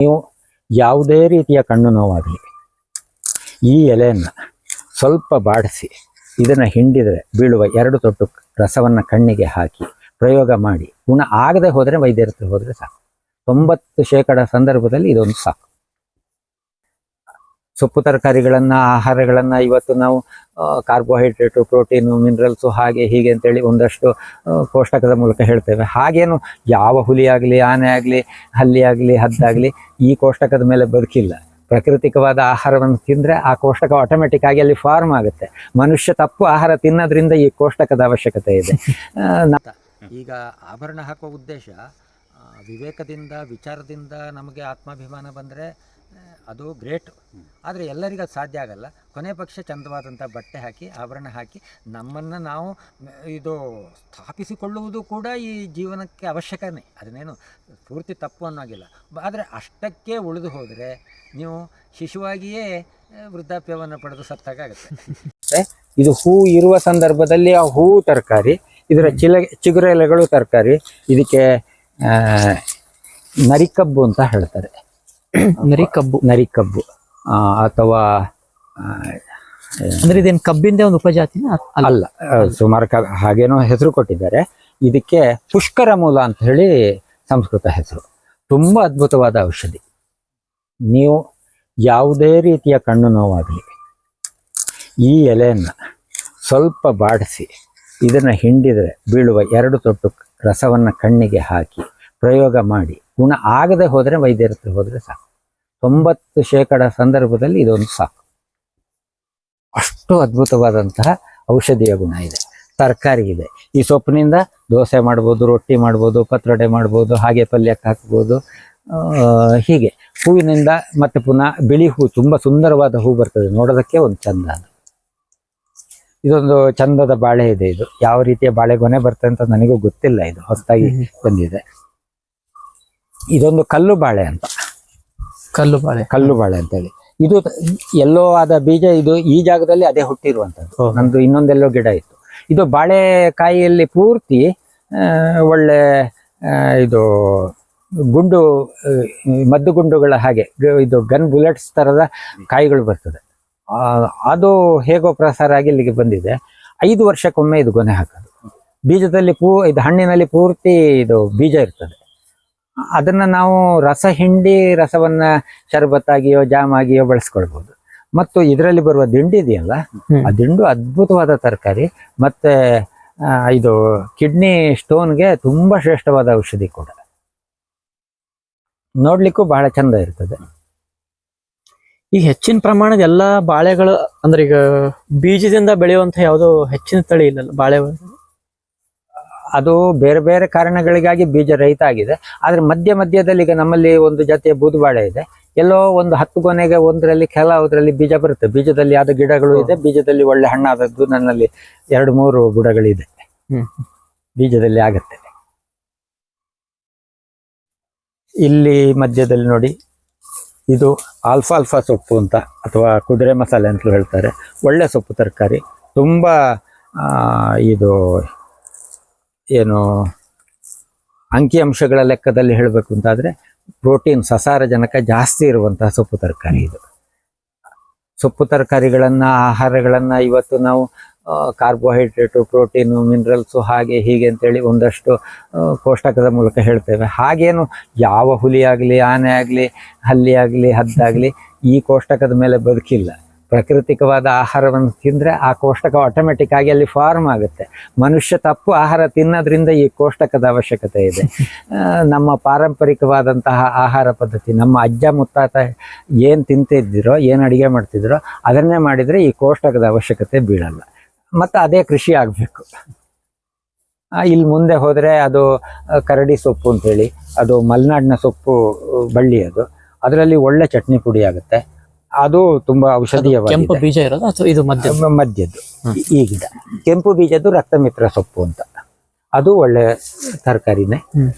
ನೀವು ಯಾವುದೇ ರೀತಿಯ ಕಣ್ಣು ನೋವಾಗಲಿ ಈ ಎಲೆಯನ್ನು ಸ್ವಲ್ಪ ಬಾಡಿಸಿ ಇದನ್ನು ಹಿಂಡಿದರೆ ಬೀಳುವ 2 ತೊಟ್ಟು ರಸವನ್ನು ಕಣ್ಣಿಗೆ ಹಾಕಿ ಪ್ರಯೋಗ ಮಾಡಿ ಗುಣ ಆಗದೆ ಹೋದರೆ ವೈದ್ಯರ ಹತ್ರ ಹೋದರೆ ಸಾಕು. 90% ಸಂದರ್ಭದಲ್ಲಿ ಇದೊಂದು ಸಾಕು. ಸೊಪ್ಪು ತರಕಾರಿಗಳನ್ನು ಆಹಾರಗಳನ್ನು ಇವತ್ತು ನಾವು ಕಾರ್ಬೋಹೈಡ್ರೇಟು ಪ್ರೋಟೀನು ಮಿನರಲ್ಸು ಹಾಗೆ ಹೀಗೆ ಅಂತೇಳಿ ಒಂದಷ್ಟು ಕೋಷ್ಟಕದ ಮೂಲಕ ಹೇಳ್ತೇವೆ. ಹಾಗೇನು ಯಾವ ಹುಲಿ ಆಗಲಿ ಆನೆ ಆಗಲಿ ಹಲ್ಲಿ ಆಗಲಿ ಹದ್ದಾಗಲಿ ಈ ಕೋಷ್ಟಕದ ಮೇಲೆ ಬದುಕಿಲ್ಲ. ಪ್ರಾಕೃತಿಕವಾದ ಆಹಾರವನ್ನು ತಿಂದರೆ ಆ ಕೋಷ್ಟಕ ಆಟೋಮೆಟಿಕ್ ಆಗಿ ಅಲ್ಲಿ ಫಾರ್ಮ್ ಆಗುತ್ತೆ. ಮನುಷ್ಯ ತಪ್ಪು ಆಹಾರ ತಿನ್ನೋದ್ರಿಂದ ಈ ಕೋಷ್ಟಕದ ಅವಶ್ಯಕತೆ ಇದೆ. ಈಗ ಆಭರಣ ಹಾಕುವ ಉದ್ದೇಶ ವಿವೇಕದಿಂದ ವಿಚಾರದಿಂದ ನಮಗೆ ಆತ್ಮಾಭಿಮಾನ ಬಂದರೆ ಅದು ಗ್ರೇಟ್. ಆದರೆ ಎಲ್ಲರಿಗೂ ಅದು ಸಾಧ್ಯ ಆಗಲ್ಲ. ಕೊನೆ ಪಕ್ಷ ಚಂದವಾದಂಥ ಬಟ್ಟೆ ಹಾಕಿ ಆಭರಣ ಹಾಕಿ ನಮ್ಮನ್ನು ನಾವು ಇದು ಸ್ಥಾಪಿಸಿಕೊಳ್ಳುವುದು ಕೂಡ ಈ ಜೀವನಕ್ಕೆ ಅವಶ್ಯಕನೇ. ಅದನ್ನೇನು ಪೂರ್ತಿ ತಪ್ಪು ಅನ್ನೋಗಿಲ್ಲ. ಆದರೆ ಅಷ್ಟಕ್ಕೆ ಉಳಿದು ಹೋದರೆ ನೀವು ಶಿಶುವಾಗಿಯೇ ವೃದ್ಧಾಪ್ಯವನ್ನು ಪಡೆದು ಸತ್ತಾಗುತ್ತೆ. ಇದು ಹೂ ಇರುವ ಸಂದರ್ಭದಲ್ಲಿ ಆ ಹೂವು ತರಕಾರಿ, ಇದರ ಚಿಗುರು ಎಲೆಗಳು ತರಕಾರಿ. ಇದಕ್ಕೆ ನರಿಕಬ್ಬು ಅಂತ ಹೇಳ್ತಾರೆ. ನರಿಕಬ್ಬು ಅಥವಾ ಅಂದ್ರೆ ಇದೇನು ಕಬ್ಬಿಂದ ಒಂದು ಉಪಜಾತಿನ ಅಲ್ಲ, ಸುಮಾರು ಹಾಗೇನೋ ಹೆಸರು ಕೊಟ್ಟಿದ್ದಾರೆ. ಇದಕ್ಕೆ ಪುಷ್ಕರ ಮೂಲ ಅಂತ ಹೇಳಿ ಸಂಸ್ಕೃತ ಹೆಸರು. ತುಂಬಾ ಅದ್ಭುತವಾದ ಔಷಧಿ. ನೀವು ಯಾವುದೇ ರೀತಿಯ ಕಣ್ಣು ನೋವಾಗಲಿ ಈ ಎಲೆಯನ್ನು ಸ್ವಲ್ಪ ಬಾಡಿಸಿ ಇದನ್ನು ಹಿಂಡಿದರೆ ಬೀಳುವ 2 ತೊಟ್ಟು ರಸವನ್ನು ಕಣ್ಣಿಗೆ ಹಾಕಿ ಪ್ರಯೋಗ ಮಾಡಿ ಗುಣ ಆಗದೆ ಹೋದರೆ ವೈದ್ಯರ ಹತ್ರ ಹೋದರೆ ಸಾಕು. 90% ಸಂದರ್ಭದಲ್ಲಿ ಇದೊಂದು ಸಾಕು. ಅಷ್ಟು ಅದ್ಭುತವಾದಂತಹ ಔಷಧೀಯ ಗುಣ ಇದೆ. ತರಕಾರಿ ಇದೆ. ಈ ಸೊಪ್ಪಿನಿಂದ ದೋಸೆ ಮಾಡ್ಬೋದು, ರೊಟ್ಟಿ ಮಾಡ್ಬೋದು, ಪತ್ರೊಡೆ ಮಾಡ್ಬೋದು, ಹಾಗೆ ಪಲ್ಯಕ್ಕೆ ಹಾಕ್ಬೋದು. ಹೀಗೆ ಹೂವಿನಿಂದ ಮತ್ತೆ ಪುನಃ ಬಿಳಿ ಹೂ, ತುಂಬ ಸುಂದರವಾದ ಹೂ ಬರ್ತದೆ, ನೋಡೋದಕ್ಕೆ ಒಂದು ಚಂದ. ಅದು ಇದೊಂದು ಚಂದದ ಬಾಳೆ ಇದೆ. ಇದು ಯಾವ ರೀತಿಯ ಬಾಳೆಗೊನೆ ಬರ್ತದೆ ಅಂತ ನನಗೂ ಗೊತ್ತಿಲ್ಲ. ಇದು ಹೊಸದಾಗಿ ಬಂದಿದೆ. ಇದೊಂದು ಕಲ್ಲು ಬಾಳೆ ಅಂತ. ಕಲ್ಲು ಬಾಳೆ ಅಂತೇಳಿ. ಇದು ಎಲ್ಲೋ ಆದ ಬೀಜ. ಇದು ಈ ಜಾಗದಲ್ಲಿ ಅದೇ ಹುಟ್ಟಿರುವಂಥದ್ದು. ನಂದು ಇನ್ನೊಂದೆಲ್ಲೋ ಗಿಡ ಇತ್ತು. ಇದು ಬಾಳೆಕಾಯಿಯಲ್ಲಿ ಪೂರ್ತಿ ಒಳ್ಳೆ ಇದು ಗುಂಡು, ಮದ್ದು ಗುಂಡುಗಳ ಹಾಗೆ ಇದು ಗನ್ ಬುಲೆಟ್ಸ್ ಥರದ ಕಾಯಿಗಳು ಬರ್ತದೆ. ಅದು ಹೇಗೋ ಪ್ರಸಾರ ಆಗಿ ಇಲ್ಲಿಗೆ ಬಂದಿದೆ. 5 ವರ್ಷಕ್ಕೊಮ್ಮೆ ಇದು ಗೊನೆ ಹಾಕೋದು. ಬೀಜದಲ್ಲಿ ಇದು ಹಣ್ಣಿನಲ್ಲಿ ಪೂರ್ತಿ ಇದು ಬೀಜ ಇರ್ತದೆ. ಅದನ್ನು ನಾವು ರಸ ಹಿಂಡಿ ರಸವನ್ನ ಶರ್ಬತ್ತಾಗಿಯೋ ಜಾಮ್ ಆಗಿಯೋ ಬಳಸ್ಕೊಳ್ಬೋದು. ಮತ್ತು ಇದರಲ್ಲಿ ಬರುವ ದಿಂಡು ಇದೆಯಲ್ಲ, ಆ ದಿಂಡು ಅದ್ಭುತವಾದ ತರಕಾರಿ. ಮತ್ತೆ ಇದು ಕಿಡ್ನಿ ಸ್ಟೋನ್ಗೆ ತುಂಬಾ ಶ್ರೇಷ್ಠವಾದ ಔಷಧಿ ಕೂಡ. ನೋಡ್ಲಿಕ್ಕೂ ಬಹಳ ಚಂದ ಇರ್ತದೆ. ಈಗ ಹೆಚ್ಚಿನ ಪ್ರಮಾಣದ ಎಲ್ಲಾ ಬಾಳೆಗಳು ಅಂದ್ರೆ ಈಗ ಬೀಜದಿಂದ ಬೆಳೆಯುವಂತ ಯಾವುದೋ ಹೆಚ್ಚಿನ ತಳಿ ಇಲ್ಲಲ್ಲ ಬಾಳೆ. ಅದು ಬೇರೆ ಬೇರೆ ಕಾರಣಗಳಿಗಾಗಿ ಬೀಜ ರಹಿತ ಆಗಿದೆ. ಆದ್ರೆ ಮಧ್ಯದಲ್ಲಿ ಈಗ ನಮ್ಮಲ್ಲಿ ಒಂದು ಜಾತಿಯ ಬೂದುಬಾಳೆ ಇದೆ. ಎಲ್ಲೋ ಒಂದು 10 ಗೊನೆಗೆ ಒಂದರಲ್ಲಿ ಕೆಲವುದರಲ್ಲಿ ಬೀಜ ಬರುತ್ತೆ. ಬೀಜದಲ್ಲಿ ಆದ ಗಿಡಗಳು ಇದೆ. ಬೀಜದಲ್ಲಿ ಒಳ್ಳೆ ಹಣ್ಣಾದದ್ದು ನನ್ನಲ್ಲಿ 2-3 ಗಿಡಗಳಿದೆ. ಬೀಜದಲ್ಲಿ ಆಗತ್ತೆ. ಇಲ್ಲಿ ಮಧ್ಯದಲ್ಲಿ ನೋಡಿ, ಇದು ಆಲ್ಫಾಲ್ಫಾ ಸೊಪ್ಪು ಅಂತ ಅಥವಾ ಕುದುರೆ ಮಸಾಲೆ ಅಂತಲೂ ಹೇಳ್ತಾರೆ. ಒಳ್ಳೆ ಸೊಪ್ಪು ತರಕಾರಿ. ತುಂಬಾ ಇದು ಏನು ಅಂಕಿಅಂಶಗಳ ಲೆಕ್ಕದಲ್ಲಿ ಹೇಳಬೇಕು ಅಂತಾದರೆ ಪ್ರೋಟೀನ್, ಸಸಾರಜನಕ ಜಾಸ್ತಿ ಇರುವಂತಹ ಸೊಪ್ಪು ತರಕಾರಿ ಇದು. ಸೊಪ್ಪು ತರಕಾರಿಗಳನ್ನು ಆಹಾರಗಳನ್ನು ಇವತ್ತು ನಾವು ಕಾರ್ಬೋಹೈಡ್ರೇಟು ಪ್ರೋಟೀನು ಮಿನರಲ್ಸು ಹಾಗೆ ಹೀಗೆ ಅಂತೇಳಿ ಒಂದಷ್ಟು ಕೋಷ್ಟಕದ ಮೂಲಕ ಹೇಳ್ತೇವೆ. ಹಾಗೇನು ಯಾವ ಹುಲಿ ಆಗಲಿ ಆನೆ ಆಗಲಿ ಹಲ್ಲಿ ಆಗಲಿ ಹದ್ದಾಗಲಿ ಈ ಕೋಷ್ಟಕದ ಮೇಲೆ ಬದುಕಿಲ್ಲ. ಪ್ರಾಕೃತಿಕವಾದ ಆಹಾರವನ್ನು ತಿಂದರೆ ಆ ಕೋಷ್ಟಕ ಆಟೋಮೆಟಿಕ್ ಆಗಿ ಅಲ್ಲಿ ಫಾರ್ಮ್ ಆಗುತ್ತೆ. ಮನುಷ್ಯ ತಪ್ಪು ಆಹಾರ ತಿನ್ನೋದ್ರಿಂದ ಈ ಕೋಷ್ಟಕದ ಅವಶ್ಯಕತೆ ಇದೆ. ನಮ್ಮ ಪಾರಂಪರಿಕವಾದಂತಹ ಆಹಾರ ಪದ್ಧತಿ, ನಮ್ಮ ಅಜ್ಜ ಮುತ್ತಾತ ಏನು ತಿಂತಿದ್ದಿರೋ, ಏನು ಅಡುಗೆ ಮಾಡ್ತಿದ್ರೋ ಅದನ್ನೇ ಮಾಡಿದರೆ ಈ ಕೋಷ್ಟಕದ ಅವಶ್ಯಕತೆ ಬೀಳಲ್ಲ. ಮತ್ತು ಅದೇ ಕೃಷಿ ಆಗಬೇಕು. ಇಲ್ಲಿ ಮುಂದೆ ಹೋದರೆ ಅದು ಕರಡಿ ಸೊಪ್ಪು ಅಂತೇಳಿ, ಅದು ಮಲೆನಾಡಿನ ಸೊಪ್ಪು ಬಳ್ಳಿ. ಅದರಲ್ಲಿ ಒಳ್ಳೆ ಚಟ್ನಿ ಪುಡಿ ಆಗುತ್ತೆ. ಅದು ತುಂಬಾ ಔಷಧೀಯವಾಗಿದೆ. ಕೆಂಪು ಬೀಜ ಇರೋದು ಅಥವಾ ಇದು ಮಧ್ಯದ್ದು ಈ ಗಿಡ ಕೆಂಪು ಬೀಜದ್ದು ರಕ್ತಮಿತ್ರ ಸೊಪ್ಪು ಅಂತ. ಅದು ಒಳ್ಳೆ ತರಕಾರಿನೇ.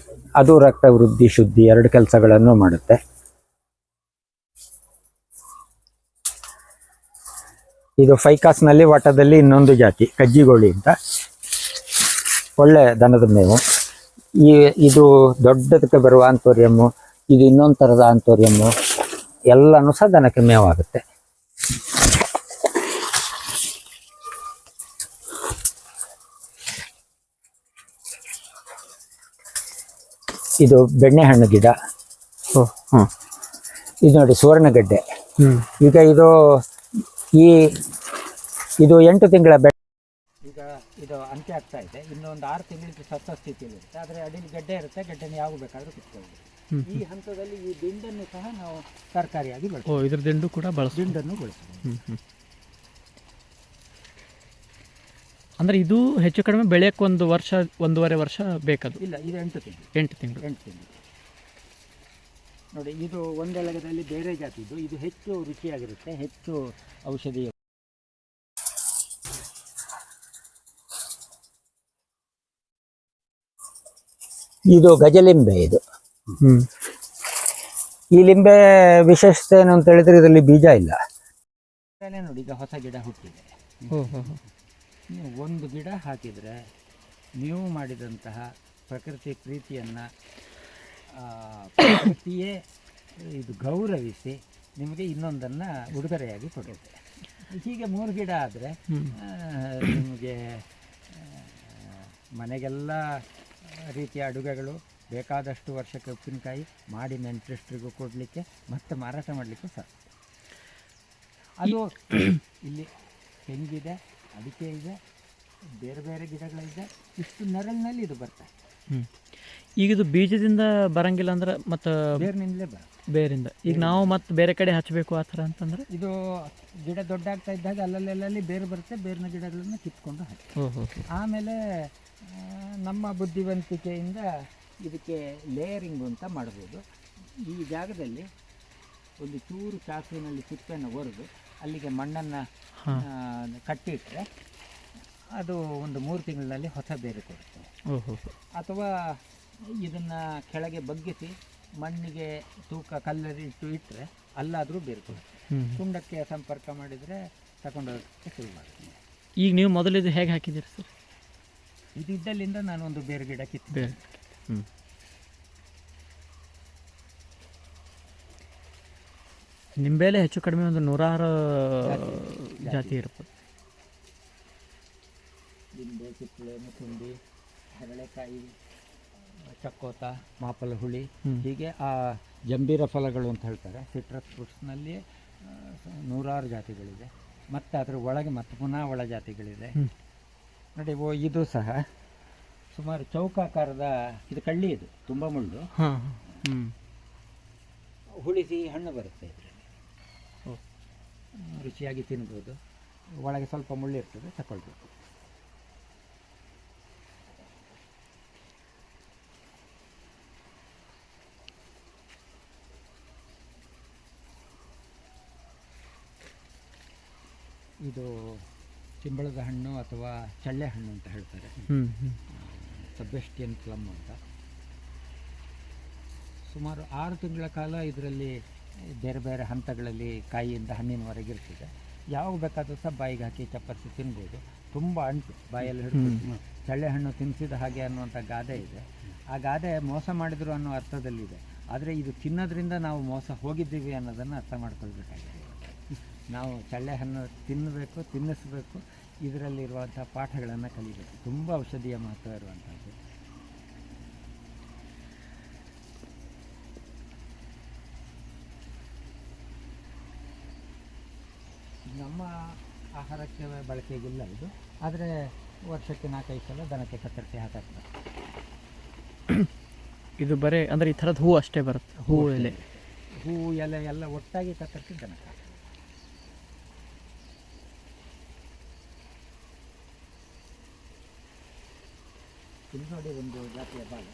ಅದು ರಕ್ತ ವೃದ್ಧಿ ಶುದ್ಧಿ 2 ಕೆಲಸಗಳನ್ನು ಮಾಡುತ್ತೆ. ಇದು ಫೈಕಾಸ್ನಲ್ಲಿ ವಟದಲ್ಲಿ ಇನ್ನೊಂದು ಜಾತಿ ಕಜ್ಜಿಗೋಳಿ ಅಂತ. ಒಳ್ಳೆ ದನದ ಮೇವು. ಇದು ದೊಡ್ಡದಕ್ಕೆ ಬರುವ ಆಂಥೋರಿಯಮ್ಮು, ಇದು ಇನ್ನೊಂದು ಥರದ ಆಂಥೋರಿಯಮ್ಮು, ಎಲ್ಲನೂ ಸಹ ದನಕ್ಕೆ ಮೇವಾಗುತ್ತೆ. ಇದು ಬೆಣ್ಣೆಹಣ್ಣು ಗಿಡ. ಇದು ನೋಡಿ ಸುವರ್ಣಗಡ್ಡೆ. ಈಗ ಇದು 8 ತಿಂಗಳ ಬೆಳೆ. ಈಗ ಇದು ಅಂತ್ಯ ಆಗ್ತಾ ಇದೆ. ಇನ್ನೊಂದು 6 ತಿಂಗಳಿಗೆ ಸತ್ತ ಸ್ಥಿತಿಯಲ್ಲಿ ಇರುತ್ತೆ. ಆದರೆ ಅಡಿಲಿ ಗಡ್ಡೆ ಇರುತ್ತೆ, ಗಡ್ಡೆನ ಯಾವಾಗ ಬೇಕಾದರೂ ಕಿತ್ಕೊಳ್ಬೋದು. ಈ ಹಂತದಲ್ಲಿ ಈ ದಿಂಡನ್ನು ಸಹ ನಾವು ತರಕಾರಿಯಾಗಿ ಬಳಸ್ತೀವಿ. ಇದ್ರ ದಿಂಡು ಕೂಡ ದಿಂಡನ್ನು ಬಳಸ್ತೀವಿ. ಅಂದ್ರೆ ಇದು ಹೆಚ್ಚು ಕಡಿಮೆ ಬೆಳೆಯಕ್ಕೆ 1 ವರ್ಷ 1.5 ವರ್ಷ ಬೇಕದು? ಇಲ್ಲ, ಇದು 8 ತಿಂಗಳು. 8 ತಿಂಗಳು. ನೋಡಿ, ಇದು ಒಂದೆಳಗದಲ್ಲಿ ಬೇರೆ ಜಾತಿದು. ಇದು ಹೆಚ್ಚು ರುಚಿಯಾಗಿರುತ್ತೆ, ಹೆಚ್ಚು ಔಷಧೀಯ. ಇದು ಗಜಲಿಂಬೆ. ಇದು ಈ ಲಿಂಬೆ ವಿಶೇಷತೆ ಏನು ಅಂತ ಹೇಳಿದ್ರೆ ಇದರಲ್ಲಿ ಬೀಜ ಇಲ್ಲ. ನೋಡಿ, ಈಗ ಹೊಸ ಗಿಡ ಹುಟ್ಟಿದೆ. ನೀವು ಒಂದು ಗಿಡ ಹಾಕಿದರೆ ನೀವು ಮಾಡಿದಂತಹ ಪ್ರಕೃತಿ ಪ್ರೀತಿಯನ್ನು ಪ್ರಕೃತಿಯೇ ಇದು ಗೌರವಿಸಿ ನಿಮಗೆ ಇನ್ನೊಂದನ್ನು ಉಡುಗೊರೆಯಾಗಿ ಕೊಡುತ್ತೆ. ಹೀಗೆ 3 ಗಿಡ ಆದರೆ ನಿಮಗೆ ಮನೆಗೆಲ್ಲ ರೀತಿಯ ಅಡುಗೆಗಳು, ಬೇಕಾದಷ್ಟು ವರ್ಷಕ್ಕೆ ಉಪ್ಪಿನಕಾಯಿ ಮಾಡಿ ನೆಂಟರಿಷ್ಟರಿಗೂ ಕೊಡಲಿಕ್ಕೆ ಮತ್ತು ಮಾರಾಟ ಮಾಡಲಿಕ್ಕೂ ಸಾಧ್ಯ. ಅದು ಇಲ್ಲಿ ತೆಂಗಿದೆ, ಅಡಿಕೆ ಇದೆ, ಬೇರೆ ಬೇರೆ ಗಿಡಗಳಿದೆ. ಇಷ್ಟು ನೆರಳಿನಲ್ಲಿ ಇದು ಬರ್ತದೆ. ಈಗ ಇದು ಬೀಜದಿಂದ ಬರಂಗಿಲ್ಲ ಅಂದ್ರೆ ಮತ್ತು ಬೇರಿನಿಂದಲೇ ಬರುತ್ತೆ. ಬೇರಿಂದ ಈಗ ನಾವು ಮತ್ತೆ ಬೇರೆ ಕಡೆ ಹಚ್ಚಬೇಕು ಆ ಥರ ಅಂತಂದ್ರೆ ಇದು ಗಿಡ ದೊಡ್ಡ ಆಗ್ತಾ ಇದ್ದಾಗ ಅಲ್ಲಲ್ಲಿ ಬೇರು ಬರುತ್ತೆ. ಬೇರಿನ ಗಿಡಗಳನ್ನು ಕಿತ್ಕೊಂಡು ಹಾಕಿ ಆಮೇಲೆ ನಮ್ಮ ಬುದ್ಧಿವಂತಿಕೆಯಿಂದ ಇದಕ್ಕೆ ಲೇಯರಿಂಗ್ ಅಂತ ಮಾಡ್ಬೋದು. ಈ ಜಾಗದಲ್ಲಿ ಒಂದು ಚೂರು ಚಾಕುವಿನಲ್ಲಿ ಸಿಪ್ಪೆಯನ್ನು ಒರೆದು ಅಲ್ಲಿಗೆ ಮಣ್ಣನ್ನು ಕಟ್ಟಿಟ್ಟರೆ ಅದು ಒಂದು 3 ತಿಂಗಳಲ್ಲಿ ಹೊಸ ಬೇರೆ ಕೊಡುತ್ತೆ. ಅಥವಾ ಇದನ್ನು ಕೆಳಗೆ ಬಗ್ಗಿಸಿ ಮಣ್ಣಿಗೆ ಕಲ್ಲರಿಟ್ಟು ಇಟ್ಟರೆ ಅಲ್ಲಾದರೂ ಬೇರೆ ಕೊಡುತ್ತೆ. ಕುಂಡಕ್ಕೆ ಸಂಪರ್ಕ ಮಾಡಿದರೆ ತಗೊಂಡೋಗಕ್ಕೆ ಶುರು ಮಾಡ್ತೀನಿ. ಈಗ ನೀವು ಮೊದಲಿದು ಹೇಗೆ ಹಾಕಿದ್ದೀರಿ ಸರ್? ಇದು ಇದ್ದಲ್ಲಿಂದ ನಾನು ಒಂದು ಬೇರೆ ಗಿಡ ಕಿತ್ತಿದ್ದೆ. ನಿಂಬೆಲೆ ಹೆಚ್ಚು ಕಡಿಮೆ ಒಂದು 100 ಜಾತಿ ಇರ್ತದೆ. ಲಿಂಬೆ, ಕಿತ್ತಳೆ, ಮುಸುಂಬಿ, ಹರಳೆಕಾಯಿ, ಚಕ್ಕೋತ, ಮಾಪಲ ಹುಳಿ, ಹೀಗೆ ಆ ಜಂಬೀರ ಫಲಗಳು ಅಂತ ಹೇಳ್ತಾರೆ. ಸಿಟ್ರಸ್ ಫ್ರೂಟ್ಸ್ನಲ್ಲಿ 100 ಜಾತಿಗಳಿದೆ. ಮತ್ತು ಅದರ ಒಳಗೆ ಮತ್ತೆ ಪುನಃ ಒಳ ಜಾತಿಗಳಿದೆ. ನೋಡಿ, ಇದು ಸಹ ಸುಮಾರು ಚೌಕಾಕಾರದ ಇದು ಕಳ್ಳಿ. ಇದು ತುಂಬ ಮುಳ್ಳು. ಹುಳಿಸಿ ಹಣ್ಣು ಬರುತ್ತೆ. ಇದರಲ್ಲಿ ರುಚಿಯಾಗಿ ತಿನ್ಬೋದು. ಒಳಗೆ ಸ್ವಲ್ಪ ಮುಳ್ಳಿರ್ತದೆ, ತಗೊಳ್ಬೇಕು. ಇದು ಚಿಂಬಳದ ಹಣ್ಣು ಅಥವಾ ಚಳ್ಳೆ ಹಣ್ಣು ಅಂತ ಹೇಳ್ತಾರೆ. ಸೆಬೆಸ್ಟಿಯನ್ ಪ್ಲಮ್ ಅಂತ. ಸುಮಾರು 6 ತಿಂಗಳ ಕಾಲ ಇದರಲ್ಲಿ ಬೇರೆ ಬೇರೆ ಹಂತಗಳಲ್ಲಿ ಕಾಯಿಯಿಂದ ಹಣ್ಣಿನವರೆಗೆ ಇರ್ತದೆ. ಯಾವಾಗ ಬೇಕಾದರೂ ಸಹ ಬಾಯಿಗೆ ಹಾಕಿ ಚಪ್ಪರಿಸಿ ತಿನ್ಬೋದು. ತುಂಬ ಅಂಟು, ಬಾಯಲ್ಲಿ ಹಿಡಿದು ಚಳ್ಳೆ ಹಣ್ಣು ತಿನ್ನಿಸಿದ ಹಾಗೆ ಅನ್ನುವಂಥ ಗಾದೆ ಇದೆ. ಆ ಗಾದೆ ಮೋಸ ಮಾಡಿದ್ರು ಅನ್ನೋ ಅರ್ಥದಲ್ಲಿದೆ. ಆದರೆ ಇದು ತಿನ್ನೋದ್ರಿಂದ ನಾವು ಮೋಸ ಹೋಗಿದ್ದೀವಿ ಅನ್ನೋದನ್ನು ಅರ್ಥ ಮಾಡ್ಕೊಳ್ಬೇಕಾಗಿದೆ. ನಾವು ಚಳ್ಳೆ ಹಣ್ಣು ತಿನ್ನಬೇಕು, ತಿನ್ನಿಸ್ಬೇಕು. ಇದರಲ್ಲಿರುವಂಥ ಪಾಠಗಳನ್ನು ಕಲಿಬೇಕು. ತುಂಬ ಔಷಧೀಯ ಮಹತ್ವ ಇರುವಂಥದ್ದು. ನಮ್ಮ ಆಹಾರಕ್ಕೆ ಬಳಕೆಗಿಲ್ಲ ಇದು. ಆದರೆ ವರ್ಷಕ್ಕೆ 4-5 ಸಲ ದನಕ್ಕೆ ಕತ್ತರಿಸಿ ಹಾಕಾಕ್ತಾರೆ. ಇದು ಬರೀ ಅಂದರೆ ಈ ಥರದ ಹೂ ಅಷ್ಟೇ ಬರುತ್ತೆ? ಹೂವು ಎಲೆ ಎಲ್ಲ ಒಟ್ಟಾಗಿ ಕತ್ತರಿಸಿ ದನಕ್ಕೆ. ಇದು ನೋಡಿ, ಒಂದು ಜಾತಿಯ ಬಾಳೆ.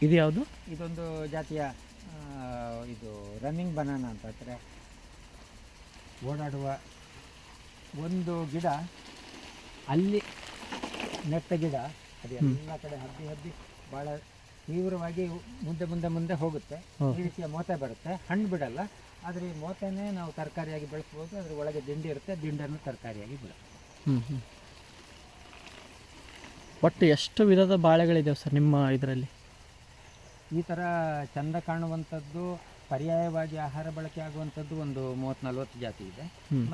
ಇದು ಯಾವುದು? ಇದೊಂದು ಜಾತಿಯ ಇದು ರನ್ನಿಂಗ್ ಬನಾನಾ ಅಂತ ಹೇಳ್ತಾರೆ. ಓಡಾಡುವ ಒಂದು ಗಿಡ, ಅಲ್ಲಿ ನೆಟ್ಟ ಗಿಡ ಅದು ಎಲ್ಲ ಕಡೆ ಹಬ್ಬಿ ಭಾಳ ತೀವ್ರವಾಗಿ ಮುಂದೆ ಹೋಗುತ್ತೆ. ಈ ರೀತಿಯ ಮೋತೆ ಬರುತ್ತೆ. ಹಣ್ಣು ಬಿಡಲ್ಲ. ಆದರೆ ಈ ಮೋತೆನೇ ನಾವು ತರಕಾರಿಯಾಗಿ ಬೆಳೆಸ್ಬೋದು. ಅದ್ರ ಒಳಗೆ ದಿಂಡಿ ಇರುತ್ತೆ. ದಿಂಡನ್ನು ತರಕಾರಿಯಾಗಿ ಬೆಳೆಸ್ಬೋದು. ಒಟ್ಟು ಎಷ್ಟು ವಿಧದ ಬಾಳೆಗಳಿದಾವೆ ಸರ್ ನಿಮ್ಮ ಇದರಲ್ಲಿ? ಈ ಥರ ಚಂದ ಕಾಣುವಂಥದ್ದು, ಪರ್ಯಾಯವಾಗಿ ಆಹಾರ ಬಳಕೆ ಆಗುವಂಥದ್ದು ಒಂದು 30-40 ಜಾತಿ ಇದೆ.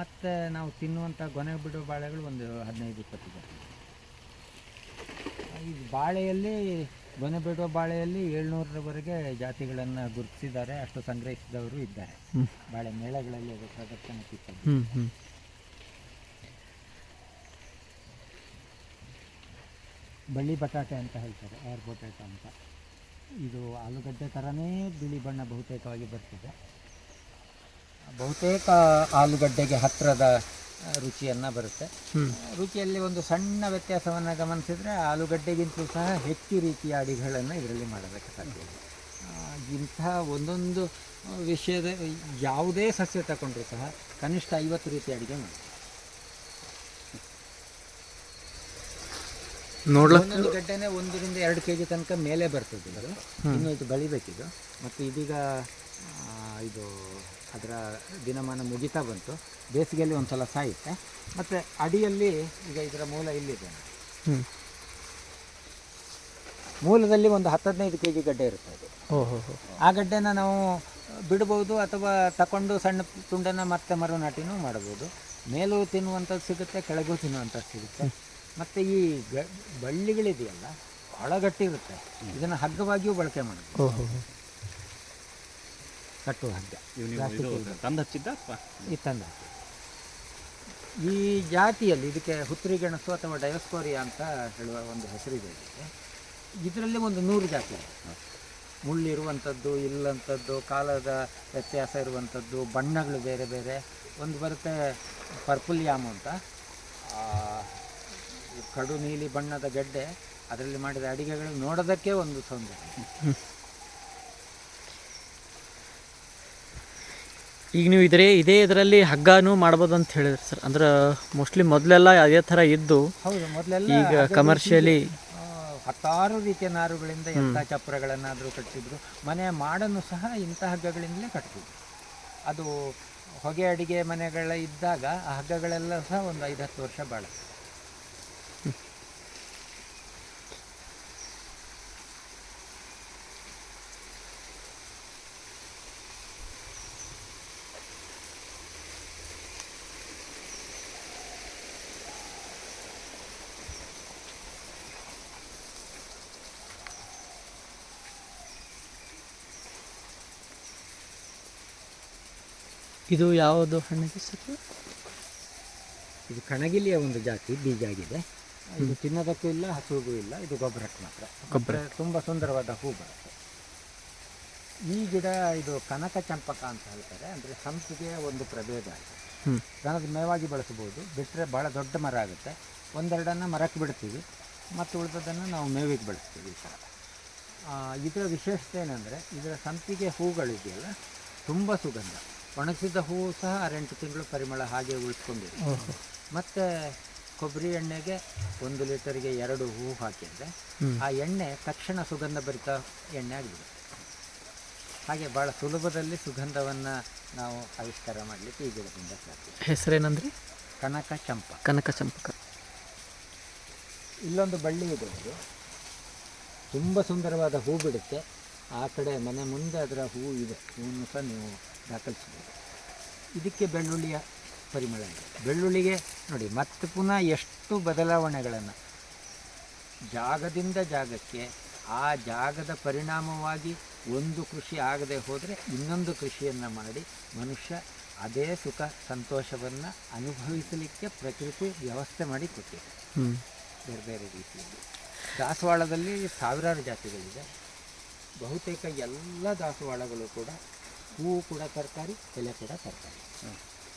ಮತ್ತು ನಾವು ತಿನ್ನುವಂಥ ಗೊನೆ ಬಿಡುವ ಬಾಳೆಗಳು ಒಂದು 15-20 ಜಾತಿ ಇದೆ. ಈ ಬಾಳೆಯಲ್ಲಿ ಗೊನೆ ಬಿಡುವ ಬಾಳೆಯಲ್ಲಿ 700ರವರೆಗೆ ಜಾತಿಗಳನ್ನು ಗುರುತಿಸಿದ್ದಾರೆ. ಅಷ್ಟು ಸಂಗ್ರಹಿಸಿದವರು ಇದ್ದಾರೆ. ಬಾಳೆ ಮೇಳಗಳಲ್ಲಿ ಅದು ಪ್ರದರ್ಶನಕ್ಕಿತ್ತು. ಬಳ್ಳಿ ಬಟಾಟೆ ಅಂತ ಹೇಳ್ತಾರೆ, ಏರ್ ಪೊಟ್ಯಾಟೊ ಅಂತ. ಇದು ಆಲೂಗಡ್ಡೆ ಥರನೇ ಬಿಳಿ ಬಣ್ಣ ಬಹುತೇಕವಾಗಿ ಬರ್ತದೆ. ಬಹುತೇಕ ಆಲೂಗಡ್ಡೆಗೆ ಹತ್ತಿರದ ರುಚಿಯನ್ನು ಬರುತ್ತೆ. ರುಚಿಯಲ್ಲಿ ಒಂದು ಸಣ್ಣ ವ್ಯತ್ಯಾಸವನ್ನು ಗಮನಿಸಿದರೆ ಆಲೂಗಡ್ಡೆಗಿಂತಲೂ ಸಹ ಹೆಚ್ಚು ರೀತಿಯ ಅಡಿಗೆಗಳನ್ನು ಇದರಲ್ಲಿ ಮಾಡೋದಕ್ಕೆ ಸಾಧ್ಯ ಇದೆ. ಇಂತಹ ಒಂದೊಂದು ವಿಷಯದ ಯಾವುದೇ ಸಸ್ಯ ತಗೊಂಡ್ರೂ ಸಹ ಕನಿಷ್ಠ 50 ರೀತಿಯ ಅಡುಗೆ ಮಾಡಿ ಒಂದೊಂದು ಗಡ್ಡೆನೇ 1-2 kg ತನಕ ಮೇಲೆ ಬರ್ತದೆ. ಇದು ಇನ್ನು ಇದು ಬೆಳಿಬೇಕಿದು. ಮತ್ತು ಇದೀಗ ಇದು ಅದರ ದಿನಮಾನ ಮುಗಿತಾ ಬಂತು. ಬೇಸಿಗೆಯಲ್ಲಿ ಒಂದು ಸಲ ಸಾಯುತ್ತೆ. ಮತ್ತು ಅಡಿಯಲ್ಲಿ ಈಗ ಇದರ ಮೂಲ ಇಲ್ಲಿದೆ. ಮೂಲದಲ್ಲಿ ಒಂದು 10-15 kg ಗಡ್ಡೆ ಇರುತ್ತೆ. ಅದು ಆ ಗಡ್ಡೆನ ನಾವು ಬಿಡ್ಬೋದು ಅಥವಾ ತಗೊಂಡು ಸಣ್ಣ ತುಂಡನ್ನು ಮತ್ತೆ ಮರುನಾಟಿನೂ ಮಾಡ್ಬೋದು. ಮೇಲೂ ತಿನ್ನುವಂಥದ್ದು ಸಿಗುತ್ತೆ, ಕೆಳಗೂ ತಿನ್ನುವಂಥದ್ದು ಸಿಗುತ್ತೆ. ಮತ್ತು ಈ ಬಳ್ಳಿಗಳಿದೆಯಲ್ಲ ಭಾಳ ಗಟ್ಟಿ ಇರುತ್ತೆ. ಇದನ್ನು ಹಗ್ಗವಾಗಿಯೂ ಬಳಕೆ ಮಾಡೋದು. ಕಟ್ಟುವ ಹಗ್ಗ ತಂದು ಹಚ್ಚಿದ್ದ ಈ ತಂದು ಈ ಜಾತಿಯಲ್ಲಿ ಇದಕ್ಕೆ ಹುತ್ತರಿ ಗೆಣಸು ಅಥವಾ ಡಯೋಸ್ಕೋರಿಯಾ ಅಂತ ಹೇಳುವ ಒಂದು ಹೆಸರಿದೆ. ಇದರಲ್ಲಿ ಒಂದು 100 ಜಾತಿ ಇದೆ. ಮುಳ್ಳಿರುವಂಥದ್ದು, ಇಲ್ಲಂಥದ್ದು, ಕಾಲದ ವ್ಯತ್ಯಾಸ ಇರುವಂಥದ್ದು, ಬಣ್ಣಗಳು ಬೇರೆ ಬೇರೆ. ಒಂದು ಬರುತ್ತೆ ಪರ್ಪಲ್ ಯಾಮು ಅಂತ, ಕಡು ನೀಲಿ ಬಣ್ಣದ ಗಡ್ಡೆ. ಅದರಲ್ಲಿ ಮಾಡಿದ ಅಡಿಗೆಗಳು ನೋಡೋದಕ್ಕೆ ಒಂದು ಸೌಂದರ್ಯ. ಈಗ ನೀವು ಇದೇ ಇದರಲ್ಲಿ ಹಗ್ಗನೂ ಮಾಡ್ಬೋದು ಅಂತ ಹೇಳಿದ್ರಿ ಸರ್. ಅಂದ್ರೆ ಮೋಸ್ಟ್ಲಿ ಮೊದಲೆಲ್ಲ ಅದೇ ಥರ ಇದ್ದು, ಹೌದು, ಮೊದಲೆಲ್ಲ ಈಗ ಕಮರ್ಷಿಯಲಿ 10 ರೀತಿಯ ನಾರುಗಳಿಂದ ಎಂಥ ಚಪ್ಪರಗಳನ್ನಾದರೂ ಕಟ್ಟಿದ್ರು. ಮನೆಯ ಮಾಡನ್ನು ಸಹ ಇಂಥ ಹಗ್ಗಗಳಿಂದಲೇ ಕಟ್ತಿದ್ರು. ಅದು ಹೊಗೆ ಅಡಿಗೆ ಮನೆಗಳ ಇದ್ದಾಗ ಆ ಹಗ್ಗಗಳೆಲ್ಲ ಸಹ ಒಂದು 5-10 ವರ್ಷ ಬಾಳುತ್ತೆ. ಇದು ಯಾವುದು ಹಣ್ಣಿದೆ ಸರ್? ಇದು ಕಣಗಿಲಿಯ ಒಂದು ಜಾತಿ, ಬೀಜ ಆಗಿದೆ. ಇದು ತಿನ್ನೋದಕ್ಕೂ ಇಲ್ಲ, ಹಸುವಿಗೂ ಇಲ್ಲ. ಇದು ಗೊಬ್ಬರಕ್ಕೆ ಮಾತ್ರ. ಗೊಬ್ಬರ ತುಂಬ ಸುಂದರವಾದ ಹೂ ಬರುತ್ತೆ. ಈ ಗಿಡ ಇದು ಕನಕ ಚಂಪಕ ಅಂತ ಹೇಳ್ತಾರೆ. ಅಂದರೆ ಸಂಪಿಗೆ ಒಂದು ಪ್ರಭೇದ ಇದೆ. ದನದ ಮೇವಾಗಿ ಬಳಸಬಹುದು. ಬಿಟ್ಟರೆ ಭಾಳ ದೊಡ್ಡ ಮರ ಆಗುತ್ತೆ. 1-2 ಮರಕ್ಕೆ ಬಿಡ್ತೀವಿ, ಮತ್ತು ಉಳಿದದನ್ನು ನಾವು ಮೇವಿಗೆ ಬಳಸ್ತೀವಿ. ಈ ಥರ ಇದರ ವಿಶೇಷತೆ ಏನಂದರೆ ಇದರ ಸಂಪಿಗೆ ಹೂಗಳಿದೆಯಲ್ಲ ತುಂಬ ಸುಗಂಧ. ಒಣಗಿಸಿದ ಹೂವು ಸಹ 6-8 ತಿಂಗಳು ಪರಿಮಳ ಹಾಗೆ ಉಳಿಸ್ಕೊಂಡಿದೆ. ಮತ್ತು ಕೊಬ್ಬರಿ ಎಣ್ಣೆಗೆ 1 ಲೀಟರ್ಗೆ 2 ಹೂವು ಹಾಕಿದರೆ ಆ ಎಣ್ಣೆ ತಕ್ಷಣ ಸುಗಂಧ ಭರಿತ ಎಣ್ಣೆ ಆಗಿಬಿಡುತ್ತೆ. ಹಾಗೆ ಭಾಳ ಸುಲಭದಲ್ಲಿ ಸುಗಂಧವನ್ನು ನಾವು ಆವಿಷ್ಕಾರ ಮಾಡಲಿಕ್ಕೆ ಈ ಗಿಡದಿಂದ ಸಾಧ್ಯ. ಹೆಸರೇನಂದ್ರಿ? ಕನಕ ಚಂಪಕ. ಕನಕ ಚಂಪಕ. ಇಲ್ಲೊಂದು ಬಳ್ಳಿ ಇದೆ. ಇದು ತುಂಬ ಸುಂದರವಾದ ಹೂ ಬಿಡುತ್ತೆ. ಆ ಕಡೆ ಮನೆ ಮುಂದೆ ಅದರ ಹೂವು ಇದೆ. ಹೂವನ್ನು ಸಹ ನೀವು ದಾಖಲಿಸ್ಬೋದು. ಇದಕ್ಕೆ ಬೆಳ್ಳುಳ್ಳಿಯ ಪರಿಮಳ ಇದೆ. ಬೆಳ್ಳುಳ್ಳಿಗೆ ನೋಡಿ ಮತ್ತೆ ಪುನಃ ಎಷ್ಟು ಬದಲಾವಣೆಗಳನ್ನು, ಜಾಗದಿಂದ ಜಾಗಕ್ಕೆ, ಆ ಜಾಗದ ಪರಿಣಾಮವಾಗಿ ಒಂದು ಕೃಷಿ ಆಗದೆ ಹೋದರೆ ಇನ್ನೊಂದು ಕೃಷಿಯನ್ನು ಮಾಡಿ ಮನುಷ್ಯ ಅದೇ ಸುಖ ಸಂತೋಷವನ್ನು ಅನುಭವಿಸಲಿಕ್ಕೆ ಪ್ರಕೃತಿ ವ್ಯವಸ್ಥೆ ಮಾಡಿ ಕೊಟ್ಟಿದೆ ಬೇರೆ ಬೇರೆ ರೀತಿಯಲ್ಲಿ. ದಾಸವಾಳದಲ್ಲಿ 1000 ಜಾತಿಗಳಿದೆ. ಬಹುತೇಕ ಎಲ್ಲ ದಾಸವಾಳಗಳು ಕೂಡ ಹೂವು ಕೂಡ ತರಕಾರಿ, ಎಲೆ ಕೂಡ ತರಕಾರಿ.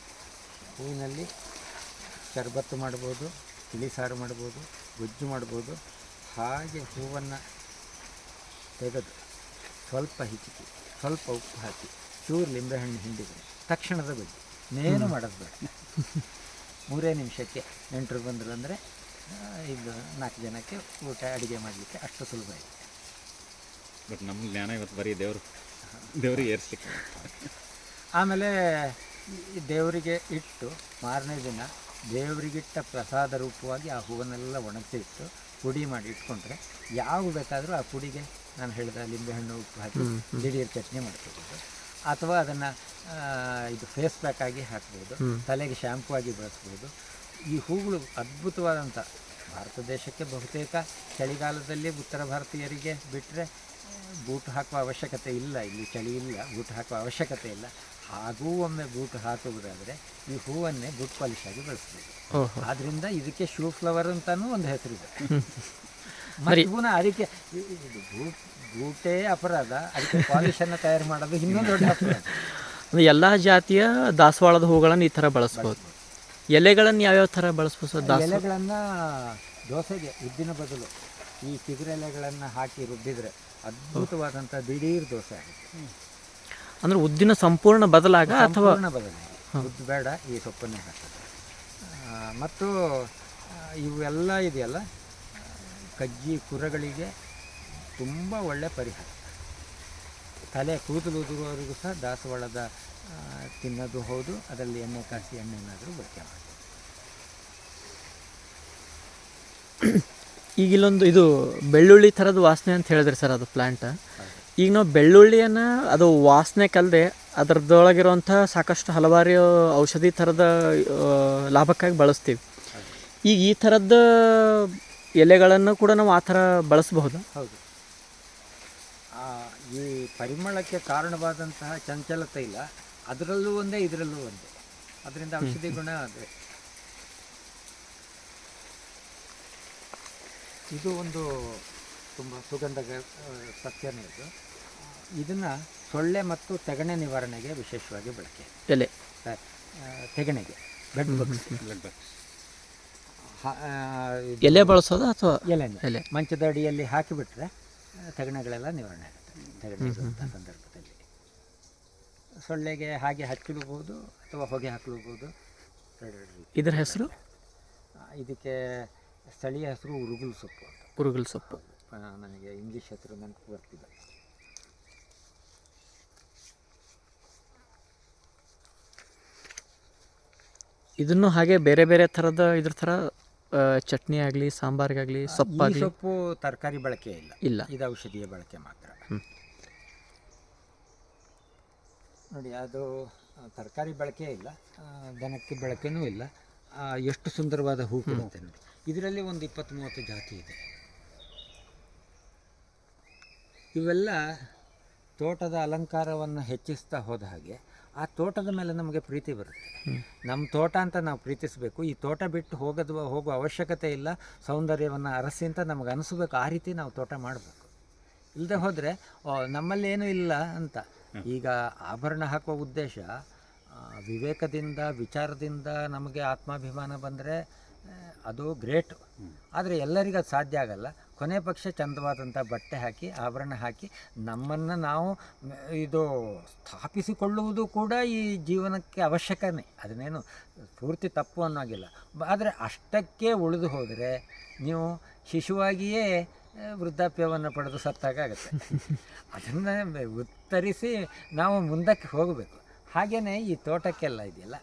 ಹೂವಿನಲ್ಲಿ ಶರ್ಬತ್ತು ಮಾಡ್ಬೋದು, ತಿಳಿಸಾರು ಮಾಡ್ಬೋದು, ಗೊಜ್ಜು ಮಾಡ್ಬೋದು. ಹಾಗೆ ಹೂವನ್ನು ತೆಗೆದು ಸ್ವಲ್ಪ ಹಿಚಿಕಿ, ಸ್ವಲ್ಪ ಉಪ್ಪು ಹಾಕಿ, ಚೂರು ಲಿಂಬೆಹಣ್ಣು ಹಿಂಡಿದರೆ ತಕ್ಷಣದ ಗೊಜ್ಜು. ನೇನು ಮಾಡೋದು ಬೇಡ. 3 ನಿಮಿಷಕ್ಕೆ ನೆಂಟರು ಬಂದರು ಅಂದರೆ ಇದು 4 ಜನಕ್ಕೆ ಊಟ ಅಡುಗೆ ಮಾಡಲಿಕ್ಕೆ ಅಷ್ಟು ಸುಲಭ ಇದೆ. ಬಟ್ ನಮ್ಮ ಜ್ಞಾನ ಇವತ್ತು ಬರೀ ದೇವರಿಗೆ ಏರಿಸ್ಲಿಕ್ಕೆ. ಆಮೇಲೆ ದೇವರಿಗೆ ಇಟ್ಟು ಮಾರನೇ ದಿನ ದೇವರಿಗಿಟ್ಟ ಪ್ರಸಾದ ರೂಪವಾಗಿ ಆ ಹೂವನ್ನೆಲ್ಲ ಒಣಗಿಸಿ ಇಟ್ಟು ಪುಡಿ ಮಾಡಿ ಇಟ್ಕೊಂಡ್ರೆ ಯಾವ ಬೇಕಾದರೂ ಆ ಪುಡಿಗೆ ನಾನು ಹೇಳಿದ ಲಿಂಬೆಹಣ್ಣು ಉಪ್ಪು ಹಾಕಿ ದಿಢೀರ್ ಚಟ್ನಿ ಮಾಡ್ಕೋಬೋದು, ಅಥವಾ ಅದನ್ನು ಇದು ಫೇಸ್ ಪ್ಯಾಕ್ ಆಗಿ ಹಾಕ್ಬೋದು, ತಲೆಗೆ ಶ್ಯಾಂಪು ಆಗಿ ಬಳಸ್ಬೋದು. ಈ ಹೂಗಳು ಅದ್ಭುತವಾದಂಥ, ಭಾರತ ದೇಶಕ್ಕೆ ಬಹುತೇಕ ಚಳಿಗಾಲದಲ್ಲಿ ಉತ್ತರ ಭಾರತೀಯರಿಗೆ ಬಿಟ್ಟರೆ ಬೂಟು ಹಾಕುವ ಅವಶ್ಯಕತೆ ಇಲ್ಲ, ಇಲ್ಲಿ ಚಳಿ ಇಲ್ಲ, ಬೂಟು ಹಾಕುವ ಅವಶ್ಯಕತೆ ಇಲ್ಲ. ಹಾಗೂ ಒಮ್ಮೆ ಬೂಟು ಹಾಕುವುದಾದರೆ ಈ ಹೂವನ್ನೇ ಬೂಟ್ ಪಾಲಿಶ್ ಆಗಿ ಬಳಸ್ಬೋದು. ಆದ್ದರಿಂದ ಇದಕ್ಕೆ ಶೂ ಫ್ಲವರ್ ಅಂತಲೂ ಒಂದು ಹೆಸರಿದೆ. ಮತ್ತು ಪುನಃ ಅದಕ್ಕೆ ಬೂಟೇ ಅಪರಾಧ, ಅದಕ್ಕೆ ಪಾಲಿಶನ್ನು ತಯಾರು ಮಾಡೋದು ಇನ್ನೊಂದು ದೊಡ್ಡ ಅಪರಾಧ. ಅಂದರೆ ಎಲ್ಲ ಜಾತಿಯ ದಾಸವಾಳದ ಹೂಗಳನ್ನು ಈ ಥರ ಬಳಸ್ಬೋದು. ಎಲೆಗಳನ್ನು ಯಾವ್ಯಾವ ಥರ ಬಳಸ್ಬೋದು? ಎಲೆಗಳನ್ನು ದೋಸೆಗೆ ಉದ್ದಿನ ಬದಲು ಈ ಚಿಗುರೆಲೆಗಳನ್ನು ಹಾಕಿ ರುಬ್ಬಿದರೆ ಅದ್ಭುತವಾದಂಥ ದಿಢೀರ್ ದೋಸೆ ಆಗುತ್ತೆ. ಅಂದರೆ ಉದ್ದಿನ ಸಂಪೂರ್ಣ ಬದಲಾಗ ಅಥವಾ ಬದಲಾಗಿ ಉದ್ದು ಬೇಡ, ಈ ಸೊಪ್ಪನ್ನೇ ಹಾಕೋದು. ಮತ್ತು ಇವೆಲ್ಲ ಇದೆಯಲ್ಲ, ಕಜ್ಜಿ ಕುರಗಳಿಗೆ ತುಂಬ ಒಳ್ಳೆಯ ಪರಿಹಾರ. ತಲೆ ಕೂದಲು ಉದುರುವವರೆಗೂ ಸಹ ದಾಸವಾಳದ ತಿನ್ನೋದು ಹೌದು, ಅದರಲ್ಲಿ ಎಣ್ಣೆ ಕಾಸಿ ಎಣ್ಣೆನಾದರೂ ಬಳಕೆ ಮಾಡಿ. ಈಗ ಇಲ್ಲೊಂದು ಇದು ಬೆಳ್ಳುಳ್ಳಿ ಥರದ ವಾಸನೆ ಅಂತ ಹೇಳಿದ್ರಿ ಸರ್, ಅದು ಪ್ಲ್ಯಾಂಟ್. ಈಗ ನಾವು ಬೆಳ್ಳುಳ್ಳಿಯನ್ನು ಅದು ವಾಸನೆ ಕಲ್ಲದೆ ಅದರದೊಳಗಿರುವಂಥ ಸಾಕಷ್ಟು ಹಲವಾರು ಔಷಧಿ ಥರದ ಲಾಭಕ್ಕಾಗಿ ಬಳಸ್ತೀವಿ. ಈಗ ಈ ಥರದ ಎಲೆಗಳನ್ನು ಕೂಡ ನಾವು ಆ ಥರ ಬಳಸಬಹುದು. ಹೌದು, ಈ ಪರಿಮಳಕ್ಕೆ ಕಾರಣವಾದಂತಹ ಚಂಚಲತೆ ಇಲ್ಲ, ಅದರಲ್ಲೂ ಒಂದೇ ಇದರಲ್ಲೂ ಒಂದೇ, ಅದರಿಂದ ಔಷಧಿ ಗುಣ ಅದೇ. ಇದು ಒಂದು ತುಂಬ ಸುಗಂಧ ಸಸ್ಯನೇ ಇದು. ಇದನ್ನು ಸೊಳ್ಳೆ ಮತ್ತು ತೆಗಣೆ ನಿವಾರಣೆಗೆ ವಿಶೇಷವಾಗಿ ಬಳಕೆ. ಎಲೆ ತೆಗಣೆಗೆ ಬೆಡ್ ಬಗ್ಸ್, ಎಲೆ ಬಳಸೋದು ಅಥವಾ ಎಲೆ ಮಂಚದ ಅಡಿಯಲ್ಲಿ ಹಾಕಿಬಿಟ್ರೆ ತೆಗಣೆಗಳೆಲ್ಲ ನಿವಾರಣೆ ಆಗುತ್ತೆ. ತೆಗಣೆ ಸಂದರ್ಭದಲ್ಲಿ ಸೊಳ್ಳೆಗೆ ಹಾಗೆ ಹಚ್ಚಲೂಬಹುದು ಅಥವಾ ಹೊಗೆ ಹಾಕಲೂಬಹುದು. ಇದರ ಹೆಸರು, ಇದಕ್ಕೆ ಸ್ಥಳೀಯ ಹೆಸರು ಉರುಗುಲ್ ಸೊಪ್ಪು ಅಂತ. ಉರುಗುಲ್ ಸೊಪ್ಪು, ನನಗೆ ಇಂಗ್ಲೀಷ್ ಹೆಸರು ನನಗೆ ಬರ್ತಿದೆ. ಇದನ್ನು ಹಾಗೆ ಬೇರೆ ಬೇರೆ ಥರದ ಇದ್ರ ಥರ ಚಟ್ನಿ ಆಗಲಿ, ಸಾಂಬಾರಿಗಾಗಲಿ, ಸೊಪ್ಪಾಗಲಿ. ಸೊಪ್ಪು ತರಕಾರಿ ಬಳಕೆ ಇಲ್ಲ, ಇದು ಔಷಧಿಯ ಬಳಕೆ ಮಾತ್ರ. ನೋಡಿ, ಅದು ತರಕಾರಿ ಬಳಕೆ ಇಲ್ಲ, ದನಕ್ಕೆ ಬಳಕೆನೂ ಇಲ್ಲ. ಎಷ್ಟು ಸುಂದರವಾದ ಹೂ ಕೊಡುತ್ತೆ ನೋಡಿ. ಇದರಲ್ಲಿ ಒಂದು 20-30 ಜಾತಿ ಇದೆ. ಇವೆಲ್ಲ ತೋಟದ ಅಲಂಕಾರವನ್ನು ಹೆಚ್ಚಿಸ್ತಾ ಹೋದ ಹಾಗೆ ಆ ತೋಟದ ಮೇಲೆ ನಮಗೆ ಪ್ರೀತಿ ಬರುತ್ತೆ. ನಮ್ಮ ತೋಟ ಅಂತ ನಾವು ಪ್ರೀತಿಸಬೇಕು. ಈ ತೋಟ ಬಿಟ್ಟು ಹೋಗುವ ಅವಶ್ಯಕತೆ ಇಲ್ಲ, ಸೌಂದರ್ಯವನ್ನು ಅರಸಿ ಅಂತ ನಮಗೆ ಅನಿಸ್ಬೇಕು. ಆ ರೀತಿ ನಾವು ತೋಟ ಮಾಡಬೇಕು. ಇಲ್ಲದೆ ಹೋದರೆ ನಮ್ಮಲ್ಲೇನೂ ಇಲ್ಲ ಅಂತ. ಈಗ ಆಭರಣ ಹಾಕುವ ಉದ್ದೇಶ ವಿವೇಕದಿಂದ, ವಿಚಾರದಿಂದ ನಮಗೆ ಆತ್ಮಾಭಿಮಾನ ಬಂದರೆ ಅದು ಗ್ರೇಟು. ಆದರೆ ಎಲ್ಲರಿಗೂ ಅದು ಸಾಧ್ಯ ಆಗಲ್ಲ. ಕೊನೆ ಪಕ್ಷ ಚಂದವಾದಂಥ ಬಟ್ಟೆ ಹಾಕಿ, ಆಭರಣ ಹಾಕಿ ನಮ್ಮನ್ನು ನಾವು ಇದು ಸ್ಥಾಪಿಸಿಕೊಳ್ಳುವುದು ಕೂಡ ಈ ಜೀವನಕ್ಕೆ ಅವಶ್ಯಕನೇ. ಅದನ್ನೇನು ಪೂರ್ತಿ ತಪ್ಪು ಅನ್ನೋಗಿಲ್ಲ. ಆದರೆ ಅಷ್ಟಕ್ಕೆ ಉಳಿದು ಹೋದರೆ ನೀವು ಶಿಶುವಾಗಿಯೇ ವೃದ್ಧಾಪ್ಯವನ್ನು ಪಡೆದು ಸತ್ತಾಗುತ್ತೆ. ಅದನ್ನು ಉತ್ತರಿಸಿ ನಾವು ಮುಂದಕ್ಕೆ ಹೋಗಬೇಕು. ಹಾಗೆಯೇ ಈ ತೋಟಕ್ಕೆಲ್ಲ ಇದೆಯಲ್ಲ,